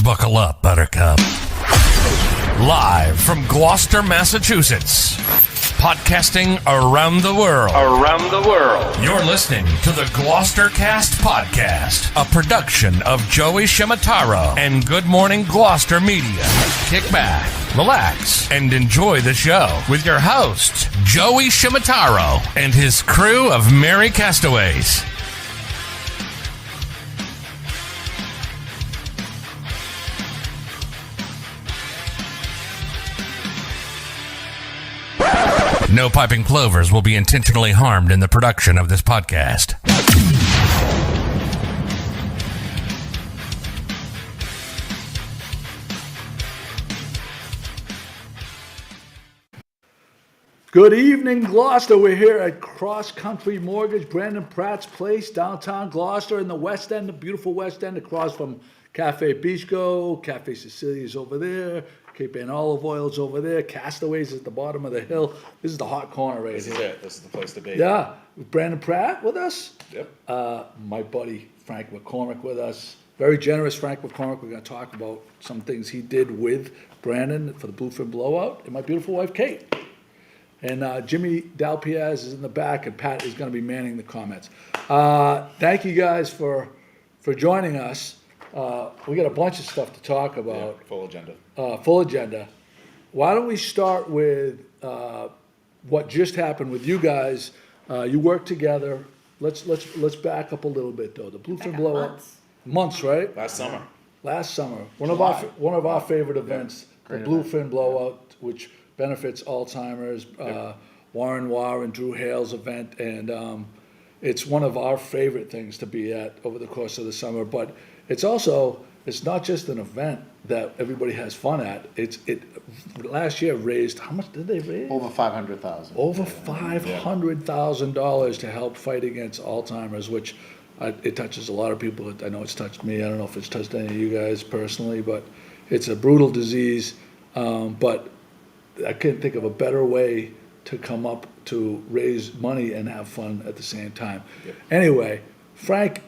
Buckle up, Buttercup. Live from Gloucester, Massachusetts. Podcasting around the world. You're listening to the GloucesterCast podcast, a production of Joey Ciaramitaro and Good Morning Gloucester Media. Kick back, relax, and enjoy the show with your host, Joey Ciaramitaro, and his crew of merry castaways. No piping plovers will be intentionally harmed in the production of this podcast. Good evening, Gloucester. We're here at Cross Country Mortgage, Brandon Pratt's place, downtown Gloucester in the West End, the beautiful West End, across from Cafe Bisco. Cafe Sicilia's over there. Cape Ann Olive Oil's over there. Castaways at the bottom of the hill. This is the hot corner right here. This is it. This is the place to be. Yeah. Brandon Pratt with us. Yep. My buddy Frank McCormick with us. Very generous Frank McCormick. We're going to talk about some things he did with Brandon for the Bluefin Blowout and my beautiful wife, Kate. And Jimmy Dalpiaz is in the back, and Pat is going to be manning the comments. Thank you guys for joining us. We got a bunch of stuff to talk about. Yeah, full agenda. Full agenda. Why don't we start with what just happened with you guys? You worked together. Let's back up a little bit though. The Bluefin Blowout. Months, right? Last summer. One of our favorite events, the Bluefin Blowout, which benefits Alzheimer's. Warren Waugh and Drew Hale's event, and it's one of our favorite things to be at over the course of the summer. But it's not just an event that everybody has fun at. It last year raised, how much did they raise? Over $500,000. Over $500,000 to help fight against Alzheimer's, which it touches a lot of people. I know it's touched me. I don't know if it's touched any of you guys personally, but it's a brutal disease. But I can't think of a better way to come up to raise money and have fun at the same time. Yep. Anyway, Frank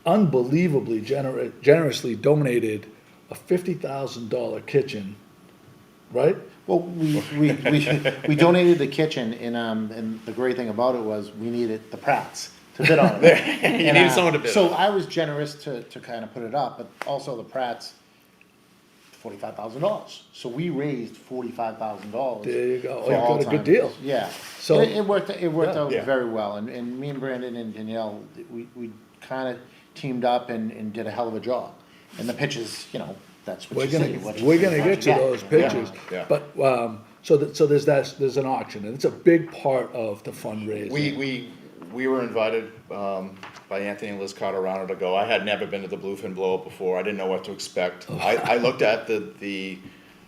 unbelievably generously donated a $50,000 kitchen, right? Well, we donated the kitchen, and the great thing about it was we needed the Pratts to bid on it. You needed someone to bid. So I was generous to kind of put it up, but also the Pratts, $45,000. So we raised $45,000. There you go. For You got a good deal. Yeah. So it worked out Yeah. very well, and me and Brandon and Danielle, we kind of temed up and did a hell of a job. And the pitches, that's what we're gonna get to those pictures. Yeah. But so there's an auction, and it's a big part of the fundraising. We were invited by Anthony and Liz Carterano to go. I had never been to the Bluefin Blowout before. I didn't know what to expect. I looked at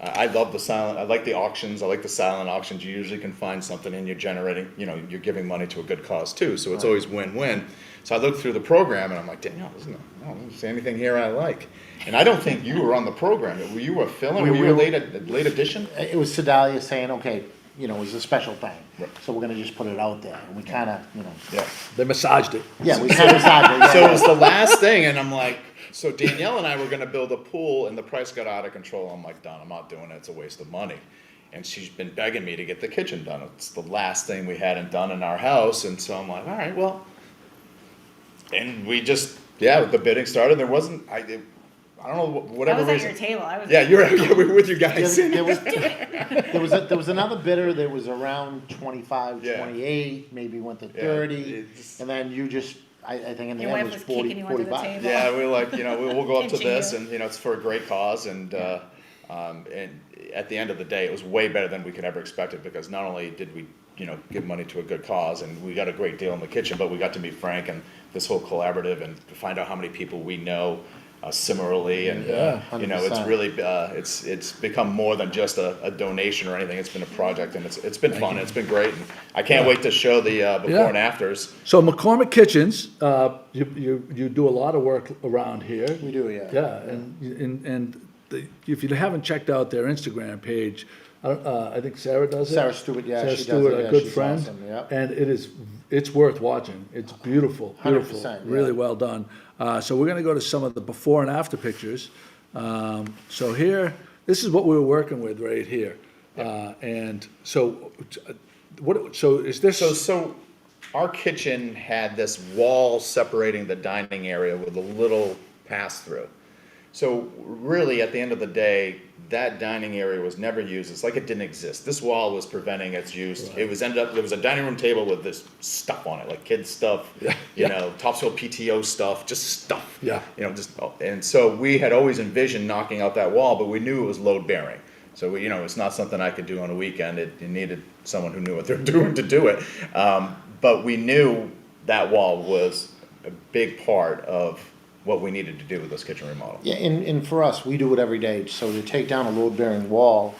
I love the silent. I like the auctions. I like the silent auctions. You usually can find something, and you're generating. You're giving money to a good cause too. So it's always win-win. So I looked through the program, and I'm like, Danielle, I don't see anything here I like. And I don't think you were on the program. Were you a fill-in? Were you a late addition? It was Sedalia saying, okay, it was a special thing. Right. So we're going to just put it out there. And we kind of, Yeah. They massaged it. Yeah, we kind of decided. Yeah. So it was the last thing, and I'm like, so Danielle and I were going to build a pool, and the price got out of control. I'm like, done. I'm not doing it. It's a waste of money. And she's been begging me to get the kitchen done. It's the last thing we hadn't done in our house, and so I'm like, all right, well. And we just, the bidding started. There wasn't, I don't know, whatever I was reason. at your table. I was. Yeah, we were with you guys. There was another bidder that was around 25, 28, maybe went to 30, and then you just, I think in the Your end wife was was 40, kicking you under the 45. table. Yeah, we were like, we'll go up to Pinching this, you. and it's for a great cause, and at the end of the day, it was way better than we could ever expect it, because not only did we, give money to a good cause, and we got a great deal in the kitchen, but we got to meet Frank and this whole collaborative, and find out how many people we know similarly, and it's really it's become more than just a donation or anything. It's been a project, and it's been fun. It's been great, and I can't wait to show the before and afters. So McCormick Kitchens, you do a lot of work around here. We do, yeah. Yeah, and if you haven't checked out their Instagram page, I think Sarah does it. Sarah Stewart, yeah, Sarah she Stewart, does it. a Yeah, good she's friend, awesome, yeah. and it's worth watching. It's beautiful, 100%, yeah. really well done. So we're going to go to some of the before and after pictures. So here, this is what we were working with right here. And so, so is this? So our kitchen had this wall separating the dining area with a little pass-through. So really, at the end of the day, that dining area was never used. It's like it didn't exist. This wall was preventing its use. Right. It was there was a dining room table with this stuff on it, like kids stuff, you know, Topsail PTO stuff, just stuff. Yeah. You know, and so we had always envisioned knocking out that wall, but we knew it was load bearing. So you know, it's not something I could do on a weekend. It needed someone who knew what they're doing to do it. But we knew that wall was a big part of what we needed to do with this kitchen remodel. Yeah, and for us, we do it every day, so to take down a load-bearing wall,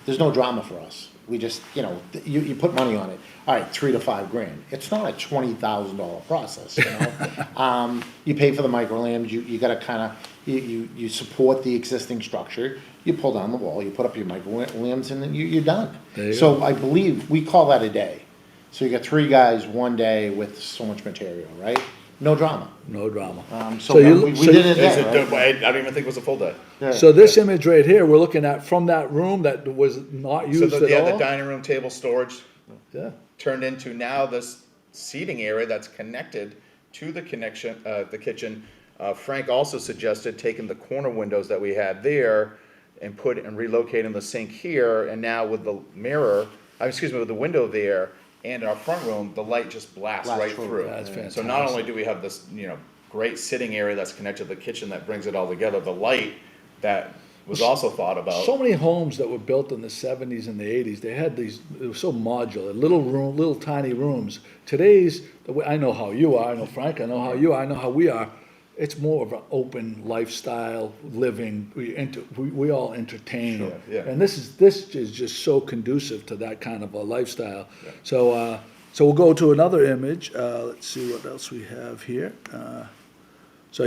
there's no drama for us. We just, you know, you put money on it, all right, $3,000 to $5,000. It's not a $20,000 process, you know? You pay for the micro-lambs, you gotta kinda, you support the existing structure, you pull down the wall, you put up your micro-lambs, and then you're done. There you So go. I believe, we call that a day. So you got 3 guys, 1 day with so much material, right? No drama. No drama. So you- we so did it Is there, it- right? I don't even think it was a full day. Yeah. So this image right here, we're looking at from that room that was not used So at all? the dining room table storage Yeah. turned into now this seating area that's connected to the kitchen. Frank also suggested taking the corner windows that we had there and relocating the sink here, and now with the with the window there and our front room, the light just blasts Blasts right through. through. That's So not fantastic. only do we have this, you know, great sitting area that's connected to the kitchen that brings it all together, the light that was also thought about. So many homes that were built in the 70s and the 80s, they had these, it was so modular, little tiny rooms. Today's, the way, I know how you are, I know Frank, I know how you are, I know how we are. It's more of an open lifestyle living. We all entertain. Sure, yeah. And this is just so conducive to that kind of a lifestyle. So we'll go to another image. Let's see what else we have here. So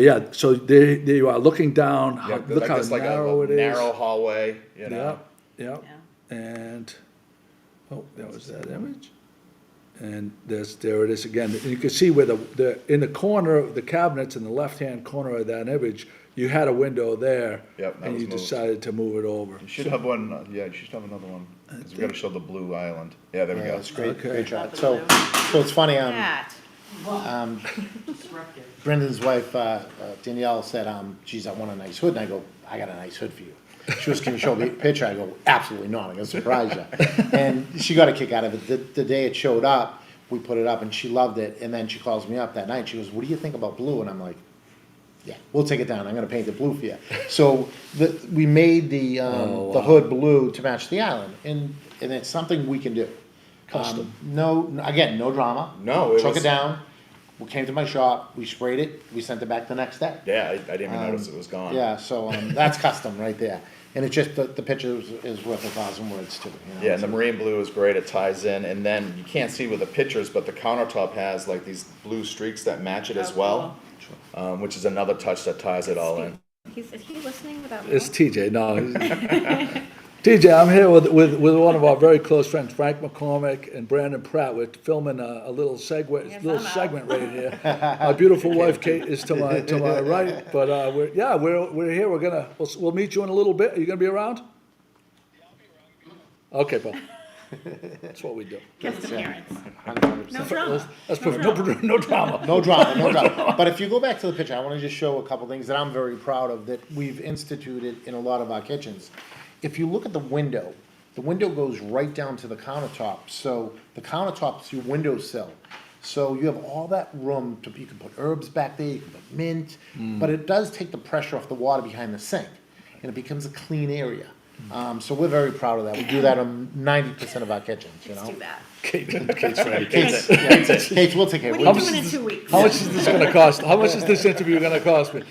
there you are, looking down. Look how just like narrow it is. narrow hallway, you know. Yep. And that was that image. And there it is again. And you can see where in the corner, the cabinets in the left-hand corner of that image, you had a window there. Yep, that And was you moved. decided to move it over. You should have one, you should have another one, because we gotta show the blue island. Yeah, there we Yeah, go. that's great, Okay. great shot. So it's funny, That. Brendan's wife, Danielle said, geez, I want a nice hood, and I go, I got a nice hood for you. She was, can you show me a picture? I go, absolutely not, I'm gonna surprise you. And she got a kick out of it. The day it showed up, we put it up, and she loved it, and then she calls me up that night, she goes, what do you think about blue? And I'm like, yeah, we'll take it down, I'm gonna paint it blue for you. So, we made the hood blue to match the island, and it's something we can do. Custom. No drama. No, it Took was- it down, we came to my shop, we sprayed it, we sent it back the next day. Yeah, I didn't even notice it was gone. Yeah, so, that's custom right there. And it's just, the picture is worth 1,000 words too, you know? Yeah, and the marine blue is great, it ties in, and then you can't see with the pictures, but the countertop has like these blue streaks that match it as well, which is another touch that ties it all in. Is he listening without me? It's TJ, no. TJ, I'm here with one of our very close friends, Frank McCormick and Brandon Pratt. We're filming a little Yes, I'm out. segment right here. My beautiful wife Kate is to my right, but we're here. We'll meet you in a little bit. Are you gonna be around? Okay, Paul. That's what we do. Guest appearance. 100%. No drama. That's perfect. No drama. No drama. But if you go back to the picture, I wanna just show a couple things that I'm very proud of that we've instituted in a lot of our kitchens. If you look at the window goes right down to the countertop, so the countertop's your windowsill. So you have all that room you can put herbs back there, you can put mint, but it does take the pressure off the water behind the sink, and it becomes a clean area. So we're very proud of that. We do that on 90% of our kitchens, you know? Let's do that. Kate's ready. Kate, we'll take care of What it. are you doing in 2 weeks? How much is this gonna cost? How much is this interview gonna cost me?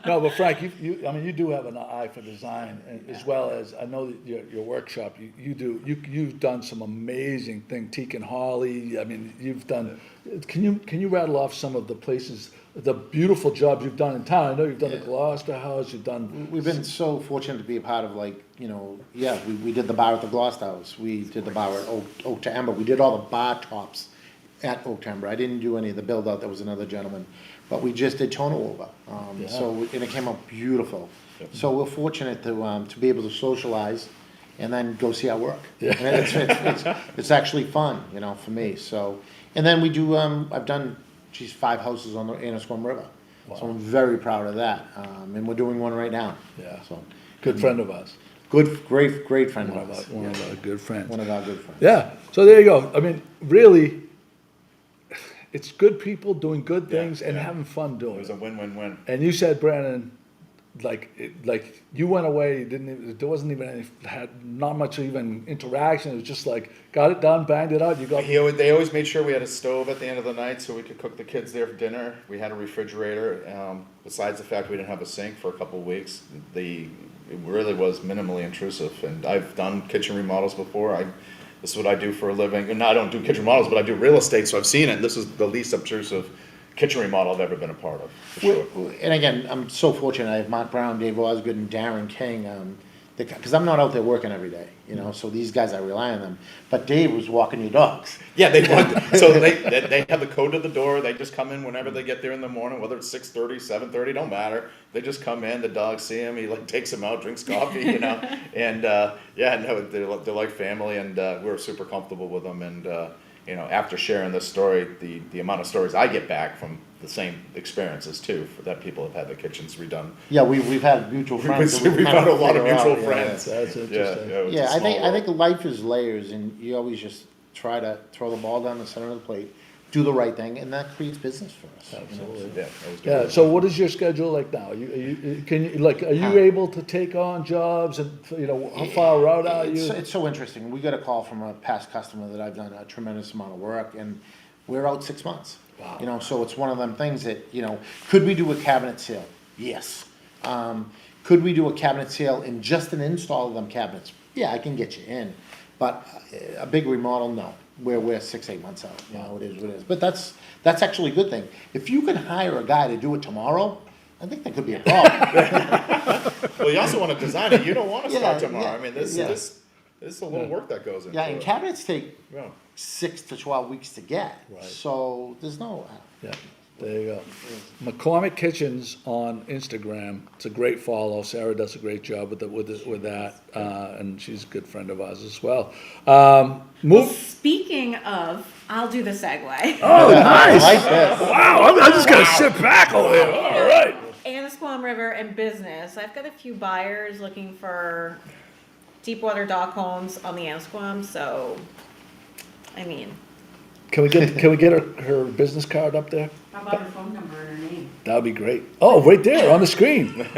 No, but Frank, you do have an eye for design, as well as, I know that your workshop, you've done some amazing things, Teak and Holly, I mean, you've done, can you rattle off some of the places, the beautiful jobs you've done in town? I know you've done the Gloucester House, you've done. We've been so fortunate to be a part of, like, you know, we did the bar at the Gloucester House, we did the bar at Oak to Ember, we did all the bar tops at Oak Timber. I didn't do any of the build out, there was another gentleman, but we just did tonal over. And it came out beautiful. So we're fortunate to be able to socialize and then go see our work. And it's actually fun, you know, for me, so. And then we do, I've done, 5 houses on the Annisquam River. So I'm very proud of that, and we're doing one right now. Yeah. So, Good friend of ours. great friend of ours. One of our good friends. One of our good friends. Yeah, so there you go. I mean, really, it's good people doing good things and having fun It doing was it. a win-win-win. And you said, Brandon, like you went away, there wasn't even any, had not much even interaction. It was just like, got it done, banged it out, you got. They always made sure we had a stove at the end of the night so we could cook the kids there for dinner. We had a refrigerator. Besides the fact we didn't have a sink for a couple of weeks, it really was minimally intrusive. And I've done kitchen remodels before. This is what I do for a living. And I don't do kitchen remodels, but I do real estate, so I've seen it. This is the least obtrusive kitchen remodel I've ever been a part of, for sure. And again, I'm so fortunate, I have Mark Brown, Dave Osgood, and Darren King, because I'm not out there working every day, you know, so these guys, I rely on them. But Dave was walking your dogs. Yeah, so they have the code to the door. They just come in whenever they get there in the morning, whether it's 6:30, 7:30, don't matter. They just come in. The dogs see him. He takes them out, drinks coffee, you know. And they're like family, and we're super comfortable with them. And you know, after sharing this story, the amount of stories I get back from the same experiences too, that people have had their kitchens redone. Yeah, we've had mutual friends. that We've kind had a lot of figure out, mutual yeah, friends. That's interesting. it's a Yeah, I small think world. life is layers, and you always just try to throw the ball down the center of the plate, do the right thing, and that creates business for us. you know, Absolutely. Yeah, I was Yeah, doing so what is your schedule like now? Are you able to take on jobs and, you know, how far out are you? It's so interesting. We got a call from a past customer that I've done a tremendous amount of work, and we're out 6 months. Wow. You know, so it's one of them things that, you know, could we do a cabinet sale? Yes. Could we do a cabinet sale in just an install of them cabinets? Yeah, I can get you in, but a big remodel, no. We're 6, 8 months out. You know, it is what it is. But that's actually a good thing. If you can hire a guy to do it tomorrow, I think that could be a problem. Well, you also want to design it. You don't want to start Yeah, tomorrow. yeah, I mean, this yeah. is a little work that goes into Yeah, and it. cabinets take Yeah. 6 to 12 weeks to get. Right. So there's no. Yeah, there you go. McCormick Kitchens on Instagram. It's a great follow. Sarah does a great job with that, and she's a good friend of ours as well. Speaking of, I'll do the segue. Oh, nice! I like this. Wow, I'm just gonna sit back over here. All right. Annisquam River and business. I've got a few buyers looking for deepwater dock homes on the Annisquam, so, I mean, Can we get her business card up there? How about her phone number and her name? That'd be great. Oh, right there on the screen. Nice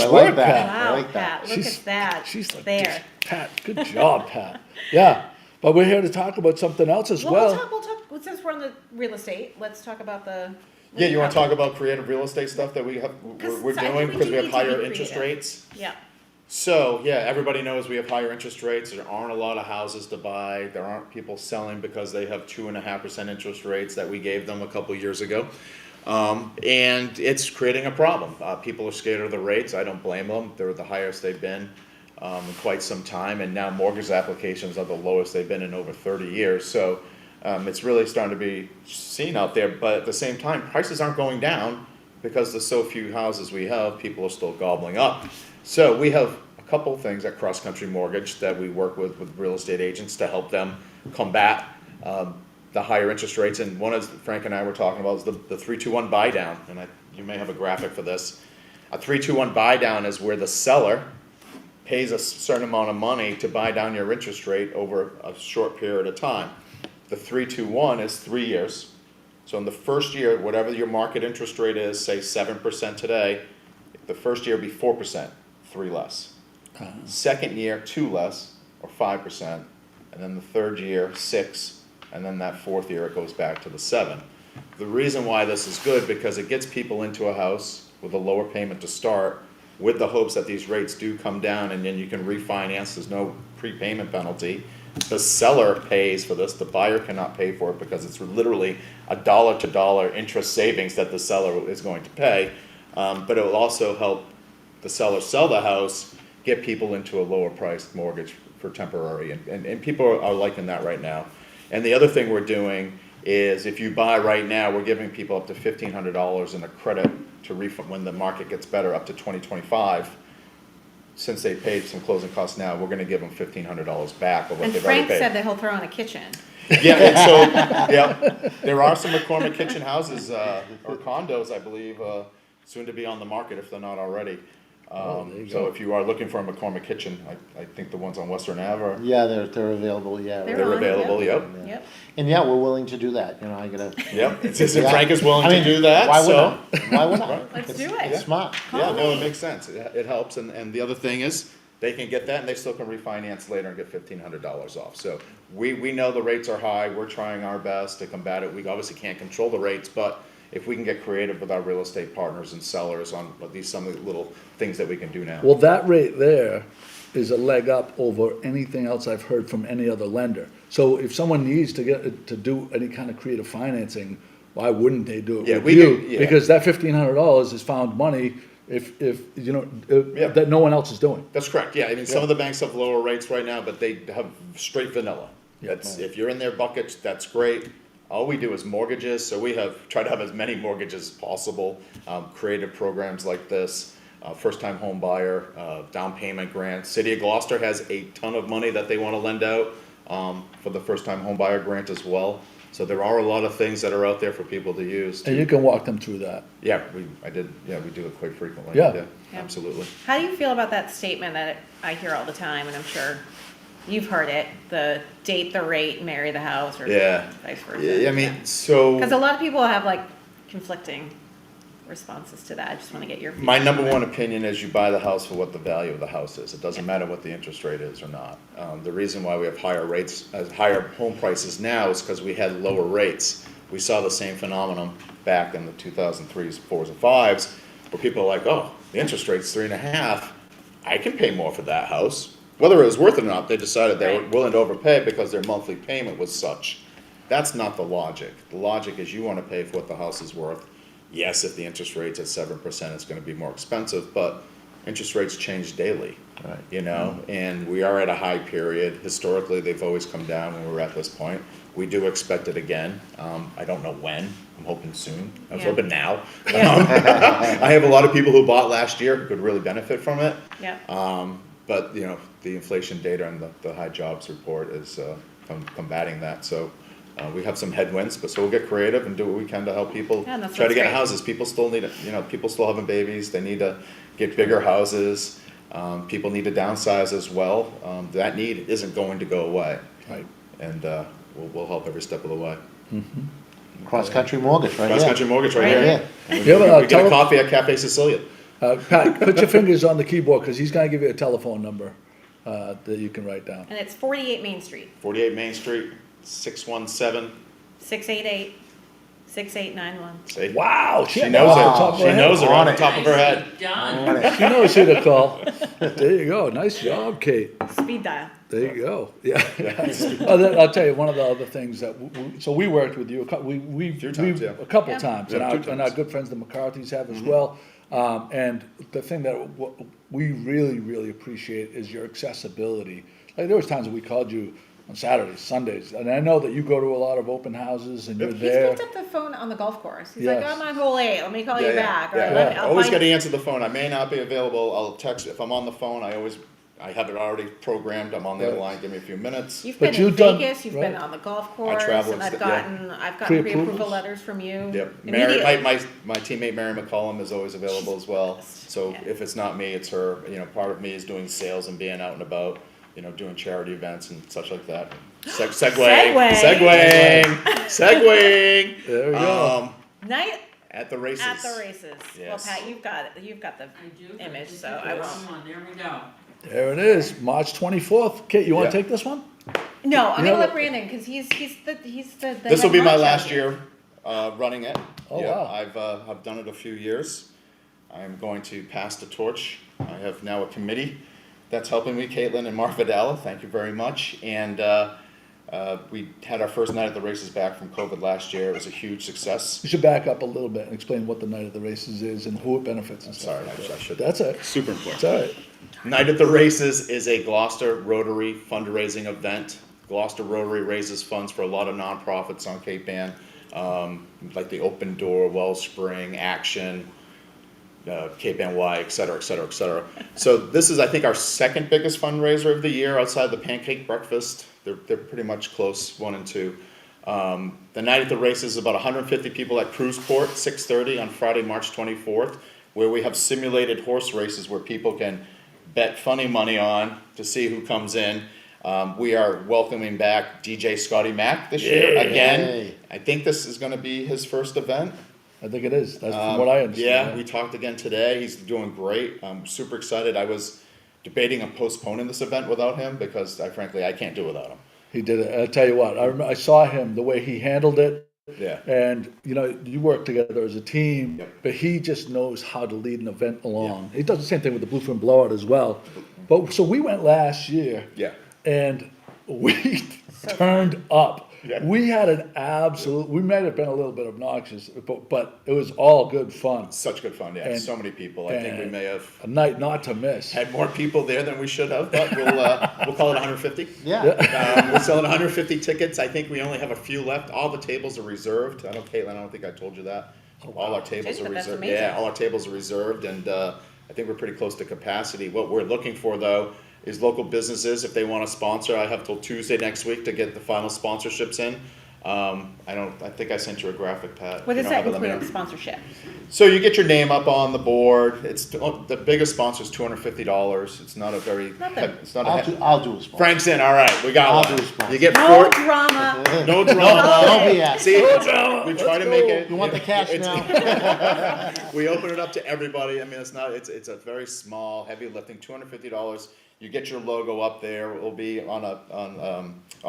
I work, like that. Pat. I wow, like that. Pat, look at that. She's like there. Pat, good job, Pat. Yeah, but we're here to talk about something else as Well, well. we'll talk, since we're on the real estate, let's talk about the. Yeah, you want to talk about creative real estate stuff that we're 'Cause I think doing we because do we have need to higher be interest creative. rates. Yeah. So, yeah, everybody knows we have higher interest rates. There aren't a lot of houses to buy. There aren't people selling because they have 2.5% interest rates that we gave them a couple years ago. And it's creating a problem. People are scared of the rates. I don't blame them. They're the highest they've been in quite some time. And now mortgage applications are the lowest they've been in over 30 years. So it's really starting to be seen out there. But at the same time, prices aren't going down because there's so few houses we have. People are still gobbling up. So we have a couple of things at Cross Country Mortgage that we work with real estate agents to help them combat the higher interest rates. And one is Frank and I were talking about is the 3-2-1 buy down. And you may have a graphic for this. A 3-2-1 buy down is where the seller pays a certain amount of money to buy down your interest rate over a short period of time. The 3-2-1 is 3 years. So in the first year, whatever your market interest rate is, say 7% today, the first year be 4%. 3 less. Second year, 2 less, or 5%, and then the third year, 6, and then that fourth year it goes back to the 7. The reason why this is good because it gets people into a house with a lower payment to start, with the hopes that these rates do come down, and then you can refinance. There's no prepayment penalty. The seller pays for this. The buyer cannot pay for it because it's literally a dollar-to-dollar interest savings that the seller is going to pay. But it will also help the seller sell the house, get people into a lower priced mortgage for temporary, and people are liking that right now. And the other thing we're doing is if you buy right now, we're giving people up to $1,500 in a credit to refund when the market gets better, up to 2025. Since they paid some closing costs now, we're gonna give them $1,500 back of what And they've already Frank paid. said that he'll throw in a kitchen. Yeah, and so, yeah, there are some McCormick kitchen houses, or condos, I believe, soon to be on the market if they're not already. there you So go. if you are looking for a McCormick kitchen, I think the ones on Western Ave are, Yeah, they're available, yeah. They're they're on, available, yep. yep. Yep. And yeah, we're willing to do that, you know, I gotta. Yep, it's just, Yeah. Frank is willing I to mean, do that, why so. wouldn't I? Why wouldn't I? Let's It's- do it. It's smart. Yeah, no, it makes sense, it helps, and the other thing is, they can get that and they still can refinance later and get $1,500 off. So we know the rates are high, we're trying our best to combat it, we obviously can't control the rates, but if we can get creative with our real estate partners and sellers on at least some of the little things that we can do now. Well, that rate there is a leg up over anything else I've heard from any other lender. So if someone needs to do any kind of creative financing, why wouldn't they do it Yeah, with we you? do, yeah. Because that $1,500 is found money if, you know, Yeah. that no one else is doing. That's correct, yeah, I mean, some of the banks have lower rates right now, but they have straight vanilla. That's, if you're in their buckets, that's great. All we do is mortgages, so we try to have as many mortgages as possible, creative programs like this, first-time home buyer, down payment grant. City of Gloucester has a ton of money that they wanna lend out, for the first-time home buyer grant as well. So there are a lot of things that are out there for people to use. And you can walk them through that. Yeah, we do it quite frequently. Yeah. Yeah. Absolutely. How do you feel about that statement that I hear all the time, and I'm sure you've heard it, the date the rate, marry the house, or Yeah. vice versa? Yeah, I mean, so. Because a lot of people have like conflicting responses to that. I just want to get your. My feedback number on one that. opinion is you buy the house for what the value of the house is. It doesn't matter what the interest rate is or not. The reason why we have higher rates, higher home prices now is because we had lower rates. We saw the same phenomenon back in the 2003s, 4s, and 5s, where people are like, oh, the interest rate's 3.5. I can pay more for that house. Whether it was worth it or not, they decided they were Right. willing to overpay because their monthly payment was such. That's not the logic. The logic is you want to pay for what the house is worth. Yes, if the interest rate's at 7%, it's going to be more expensive, but interest rates change daily. Right. You know, and we are at a high period. Historically, they've always come down when we're at this point. We do expect it again. I don't know when. I'm hoping soon. I was Yeah. hoping now. Yeah. I have a lot of people who bought last year who could really benefit from it. Yeah. But, you know, the inflation data and the high jobs report is combating that. So we have some headwinds, but so we'll get creative and do what we can to help people Yeah, that try to sounds get great. houses. People still need, people still having babies. They need to get bigger houses. People need to downsize as well. That need isn't going to go away. Right. And we'll help every step of the way. Cross-country mortgage, right here. Cross-country mortgage right Right here. here. We, Yeah, but, we get a coffee at Cafe Sicilia. Pat, put your fingers on the keyboard, because he's gonna give you a telephone number, that you can write down. And it's 48 Main Street, 48 Main Street, 617. 688-6891. Say, Wow, she knows it. She knows it On on the it. top of her head. Done. She knows who to call. There you go. Nice job, Kate. Speed dial. There you go. Yeah. I'll tell you, one of the other things that, so we worked with you, Few times, yeah. a couple Yeah. times, Yeah, and two our times. good friends, the McCarthys, have as well. And the thing that we really, really appreciate is your accessibility. Like, there was times that we called you on Saturdays, Sundays, and I know that you go to a lot of open houses and you're He's there. picked up the phone on the golf course. He's Yes. like, I'm on hole 8. Let me call you back. Or Yeah. let me, I'll Always find- got to answer the phone. I may not be available. I'll text if I'm on the phone. I have it already programmed. I'm on the other Right. line. Give me a few minutes. You've But been in you've done- Vegas, you've been right. on the golf course, travel and and I've st- yeah. gotten Pre-approvals? pre-approval letters from you. Yep. Immediately. Mary, my teammate Mary McCollum is always available as well. So Yeah. if it's not me, it's her. Part of me is doing sales and being out and about. Doing charity events and such like that. Segueing. There we go. Night At the races. at the races. Yes. Well, Pat, you've got the I do. image, Just so hit the I won't. wrong one. There we go. There it is, March 24th. Kate, you wanna Yeah. take this one? No, I'm You gonna know- let Brandon, because he's the This will head be my honcho last here. year running it. Oh, Yeah, wow. I've done it a few years. I'm going to pass the torch. I have now a committee that's helping me, Katelyn and Mark Vidal. Thank you very much. And we had our first night at the races back from COVID last year. It was a huge success. You should back up a little bit and explain what the Night of the Races is and who it benefits and stuff Sorry, like that. I should. That's it. Super important. It's all right. Night at the Races is a Gloucester Rotary fundraising event. Gloucester Rotary raises funds for a lot of nonprofits on Cape Ann, like the Open Door, Wellspring, Action, Cape NY, et cetera, et cetera, et cetera. So this is, I think, our second biggest fundraiser of the year outside the pancake breakfast. They're pretty much close, 1 and 2. The night at the races is about 150 people at Cruiseport, 6:30 on Friday, March 24th, where we have simulated horse races where people can bet funny money on to see who comes in. We are welcoming back DJ Scotty Mac this year again. Yay. I think this is going to be his first event. I think it is. That's from what I understand. Yeah, we talked again today. He's doing great. I'm super excited. I was debating on postponing this event without him because, frankly, I can't do it without him. He did it. I'll tell you what, I saw him, the way he handled it. Yeah. And, you work together as a team, Yep. but he just knows how to lead an event along. He does the same thing with the Bluefin Blowout as well. But, so we went last year. Yeah. And we turned up. Yeah. We had an absolute, we might have been a little bit obnoxious, but it was all good fun. Such good fun. Yeah, And- so many people. I think we and may have A night not to miss. had more people there than we should have, but we'll call it 150. Yeah. We're selling 150 tickets. I think we only have a few left. All the tables are reserved. I know, Katelyn, I don't think I told you that. All our tables Jeez, are but that's reserved. amazing. Yeah, all our tables are reserved, and I think we're pretty close to capacity. What we're looking for, though, is local businesses, if they want to sponsor. I have till Tuesday next week to get the final sponsorships in. I think I sent you a graphic, Pat. What If does you that don't have it, let me include, know. sponsorship? So you get your name up on the board. It's the biggest sponsor is $250. It's not a very. Nothing. It's not I'll do a spot. Frank's in. All right, we got I'll one. do a sponsor. You get No four. drama. No drama. Don't be asked. See, we try to make it. You want the cash now? We open it up to everybody. I mean, it's not. It's a very small, heavy lifting. $250. You get your logo up there. It will be on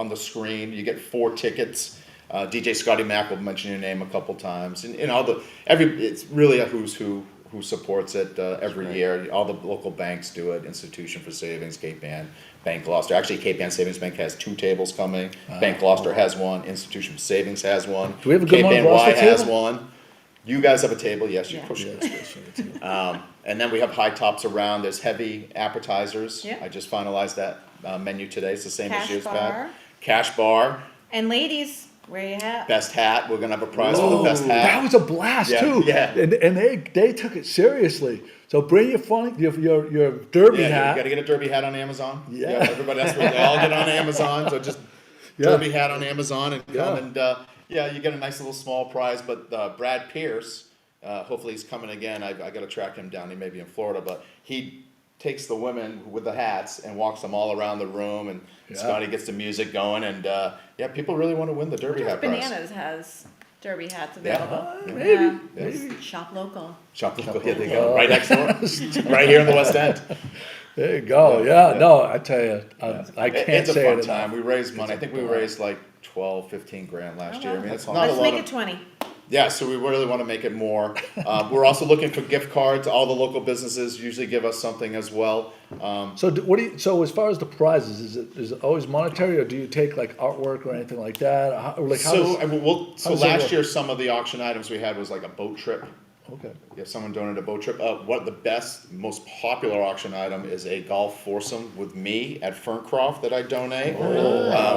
the screen. You get 4 tickets. DJ Scotty Mac will mention your name a couple times, and it's really a who's who supports it every year. All the local banks do it. Institution for Savings, Cape Ann, Bank Gloucester. Actually, Cape Ann Savings Bank has 2 tables coming. Bank Gloucester has one. Institution for Savings has one. Do we have a good Cape one at Ann Gloucester Y has table? one. You guys have a table, yes, you Yeah. push it. And then we have high tops around. There's heavy appetizers. Yeah. I just finalized that menu today. It's the same as Cash yours, bar. Pat. Cash bar. And ladies, wear your hat. Best hat. We're gonna have a prize for the best hat. That was a blast Yeah, too. yeah. And they took it seriously. So bring your your derby Yeah, hat. you gotta get a derby hat on Amazon. Yeah. Everybody, that's what they all get on Amazon. So just derby hat on Amazon and come you get a nice little small prize. But Brad Pierce, hopefully he's coming again. I gotta track him down. He may be in Florida, but he takes the women with the hats and walks them all around the room, and Scotty gets the music going, and people really want to win the derby hat prize. Bananas has derby hats available. Maybe. Yeah. Shop local. Shop local, here they go, right next door, right here in the West End. There you go. Yeah. No, I tell you, I can't It's a say fun it time. enough. We raised money. I think we raised like 12, 15 grand last year. I mean, it's not Let's a lot make of. it 20. Yeah, so we really want to make it more. We're also looking for gift cards. All the local businesses usually give us something as well. So as far as the prizes, is it always monetary, or do you take like artwork or anything like that? How So does that last work? year, some of the auction items we had was like a boat trip. okay. If someone donated a boat trip, what the best, most popular auction item is a golf foursome with me at Ferncroft that I donate,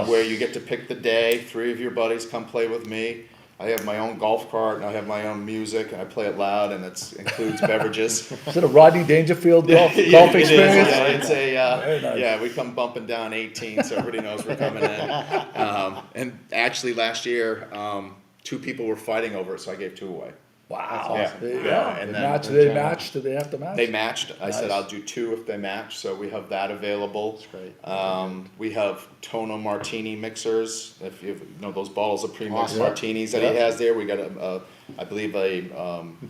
where you get to pick the day. 3 of your buddies come play with me. I have my own golf cart and I have my own music and I play it loud and it includes beverages. Is it a Rodney Dangerfield golf Yeah, it is. experience? Yeah, it's Very nice. yeah, we come bumping down 18, so everybody knows we're coming in. And actually last year, 2 people were fighting over it, so I gave 2 away. Wow. Yeah. There you Yeah, go. and They then- match. They match. Do they have to match? They matched. I said Nice. I'll do 2 if they match, so we have that available. That's great. We have Tono Martini mixers. If you know those bottles of pre-mixed Awesome. martinis that he has there, we got I believe a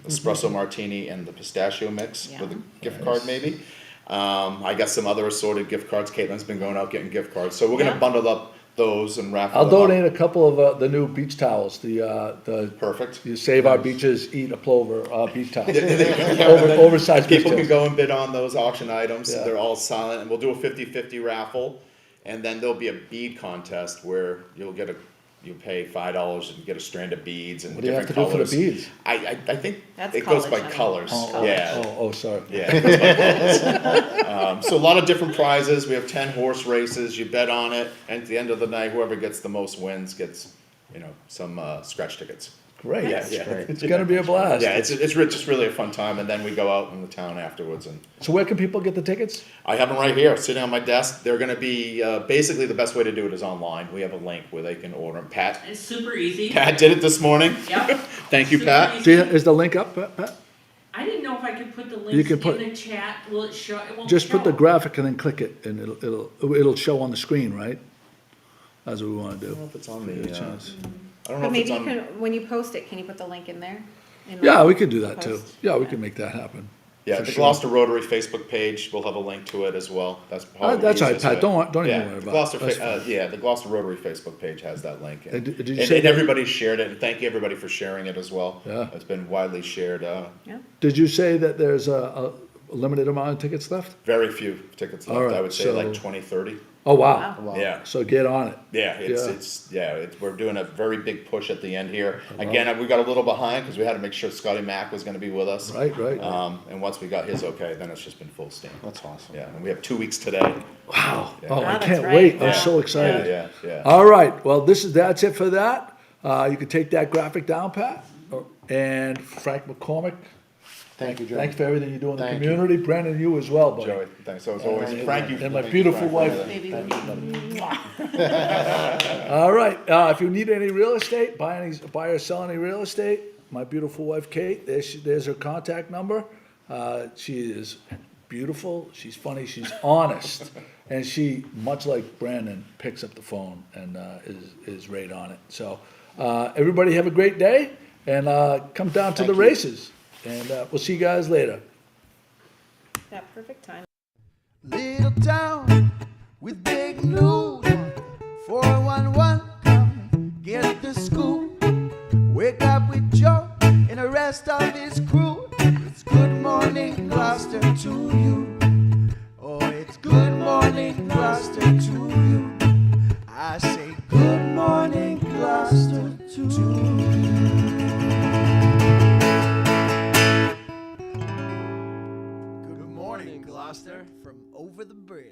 espresso martini and the pistachio mix with a gift card maybe. I got some other assorted gift cards. Caitlin's been going out getting gift cards, so we're gonna Yeah. bundle up those and raffle I'll them up. donate a couple of the new beach towels. The Perfect. you save our beaches, eat a plover beach towel. Yeah, Oversized beach People can towels. go and bid on those auction items. Yeah. They're all silent, and we'll do a 50-50 raffle, and then there'll be a bead contest where you'll get you pay $5 and get a strand of beads and What do you have different to do colors. for the beads? I think That's it goes by college, I mean. colors. Oh, Yeah. Oh, sorry. Yeah, it goes by colors. So a lot of different prizes. We have 10 horse races. You bet on it, and at the end of the night, whoever gets the most wins gets, some scratch tickets. Great. Yeah, yeah. It's gonna be a blast. Yeah, it's just really a fun time, and then we go out in the town afterwards. And So where can people get the tickets? I have them right here, sitting on my desk. They're going to be basically the best way to do it is online. We have a link where they can order them. Pat It's super easy. did it this morning. Yep. Thank you, Super Pat. easy. Do you, is the link up, Pat? I didn't know if I could put the You links can put- in the chat. Will it show? It won't Just put the show. graphic and then click it, and it'll show on the screen, right? That's what we wanna I don't know do. if it's on Give it a the. chance. I don't know But if it's maybe you on. can, when you post it, can you put the link in there? Yeah, we could do that too. Post. Yeah, we can make that happen. Yeah, For the sure. Gloucester Rotary Facebook page. We'll have a link to it as well. That's probably the That's all right, easiest Pat. way. Don't even Yeah, worry the about Gloucester, it. That's fine. the Gloucester Rotary Facebook page has that link. And did you and, say and that- everybody shared it, and thank you everybody for sharing it as well. Yeah. It's been widely shared. Yeah. Did you say that there's a limited amount of tickets left? Very few tickets left. All right, I would say so- like 20, 30. Oh, wow. Wow. Yeah. So get on it. Yeah, Yeah. we're doing a very big push at the end here. Again, we got a little behind because we had to make sure Scotty Mack was going to be with us. Right. And once we got his okay, then it's just been full steam. That's awesome. Yeah, and we have 2 weeks today. Wow. Yeah. Oh, I that's can't right. wait. I'm Yeah. so excited. Yeah. All right. Well, that's it for that. You can take that graphic down, Pat. And Frank McCormick, Thank you, Joe. thanks for everything you do in the Thank you. community. Brandon, you as well, buddy. Joey, thanks. So as always, Frank, you. And my thank you, beautiful Frank, for wife. everything. Maybe. All right. If you need any real estate, buy or sell any real estate, my beautiful wife Kate, there's her contact number. She is beautiful. She's funny. She's honest, and she, much like Brandon, picks up the phone and is right on it. So everybody have a great day, and come down to the races, and we'll see you guys later. Yeah, perfect time. Little town with big news. 411, come get the scoop. Wake up with Joe and the rest of his crew. It's good morning, Gloucester, to you. Oh, it's good morning, Gloucester, to you. I say good morning, Gloucester, to you. Good morning, Gloucester, from over the bridge.